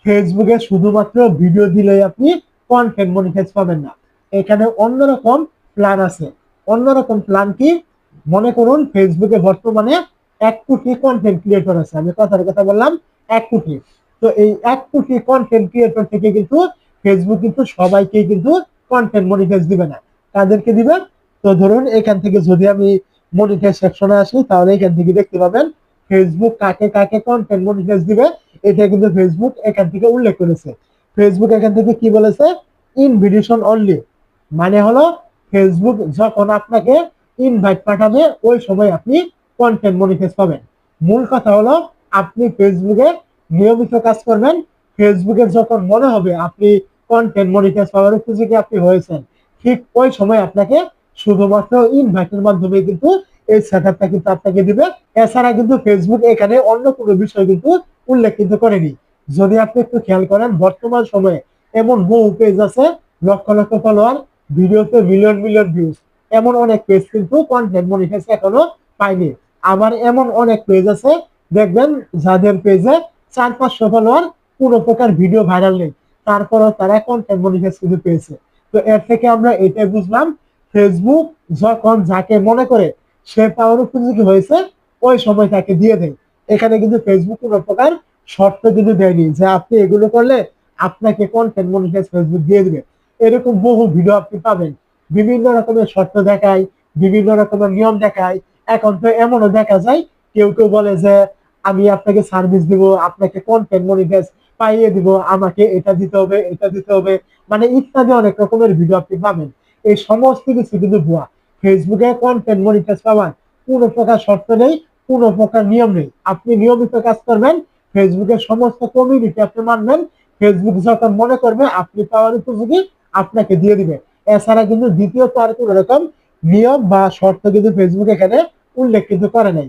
ফেসবুকে শুধুমাত্র ভিডিও দিলেই আপনি কন্টেন্ট মনিটাইজ পাবেন না। এখানে অন্যরকম প্ল্যান আছে। অন্যরকম প্ল্যান কি? মনে করুন ফেসবুকে বর্তমানে 1 কোটি কন্টেন্ট ক্রিয়েটর আছে, আমি কথার কথা বললাম 1 কোটি। তো এই 1 কোটি কন্টেন্ট ক্রিয়েটর থেকে কিন্তু ফেসবুক কিন্তু সবাইকে কিন্তু কন্টেন্ট মনিটাইজ দিবে না। কাদেরকে দিবে? তো ধরুন এখান থেকে যদি আমি মনিটাইজ সেকশনে আসি, তাহলে এখান থেকে দেখতে পাবেন ফেসবুক কাকে কাকে কন্টেন্ট মনিটাইজ দিবে। এটা কিন্তু ফেসবুক এখান থেকে উল্লেখ করেছে। ফেসবুক এখান থেকে কি বলেছে? ইনভিটেশন অনলি, মানে হলো ফেসবুক যখন আপনাকে ইনভাইট পাঠাবে ওই সময় আপনি কন্টেন্ট মনিটাইজ পাবেন। মূল কথা হলো আপনি ফেসবুকে নিয়মিত কাজ করবেন। ফেসবুকে যখন মনে হবে আপনি কন্টেন্ট মনিটাইজ পাওয়ার উপযোগী আপনি হয়েছেন, ঠিক ওই সময় আপনাকে শুধুমাত্র ইনভাইটের মাধ্যমে কিন্তু এই সেটআপটা কিন্তু আপনাকে দিবে। এছাড়া কিন্তু ফেসবুক এখানে অন্য কোনো বিষয় কিন্তু উল্লেখ কিন্তু করেনি। যদি আপনি একটু খেয়াল করেন, বর্তমান সময়ে এমন বহু পেজ আছে, লক্ষ লক্ষ ফলোয়ার, ভিডিওতে মিলিয়ন মিলিয়ন ভিউজ, এমন অনেক পেজ কিন্তু কন্টেন্ট মনিটাইজ এখনো পায়নি। আবার এমন অনেক পেজ আছে দেখবেন যাদের পেজে 400-500 ফলোয়ার, কোনো প্রকার ভিডিও ভাইরাল নেই, তারপরও তারা কন্টেন্ট মনিটাইজ কিন্তু পেয়েছে। তো এর থেকে আমরা এটাই বুঝলাম, ফেসবুক যখন যাকে মনে করে সে পাওয়ার উপযোগী হয়েছে ওই সময় তাকে দিয়ে দেয়। এখানে কিন্তু ফেসবুক কোনো প্রকার শর্ত কিন্তু দেয়নি যে আপনি এগুলো করলে আপনাকে কন্টেন্ট মনিটাইজ ফেসবুক দিয়ে দিবে। এরকম বহু ভিডিও আপনি পাবেন, বিভিন্ন রকমের শর্ত দেখায়, বিভিন্ন রকমের নিয়ম দেখায়। এখন তো এমনও দেখা যায় কেউ কেউ বলে যে আমি আপনাকে সার্ভিস দিব, আপনাকে কন্টেন্ট মনিটাইজ পাইয়ে দিব, আমাকে এটা দিতে হবে, এটা দিতে হবে, মানে ইত্যাদি অনেক রকমের ভিডিও আপনি পাবেন। এই সমস্ত কিছু কিন্তু ভুয়া। ফেসবুকে কন্টেন্ট মনিটাইজ পাওয়ার কোনো প্রকার শর্ত নেই, কোনো প্রকার নিয়ম নেই। আপনি নিয়মিত কাজ করবেন, ফেসবুকের সমস্ত কমিউনিটি আপনি মানবেন, ফেসবুক যখন মনে করবে আপনি পাওয়ার উপযোগী আপনাকে দিয়ে দিবে। এছাড়া কিন্তু দ্বিতীয়ত আর কোন রকম নিয়ম বা শর্ত কিন্তু ফেসবুক এখানে উল্লেখ কিন্তু করে নাই।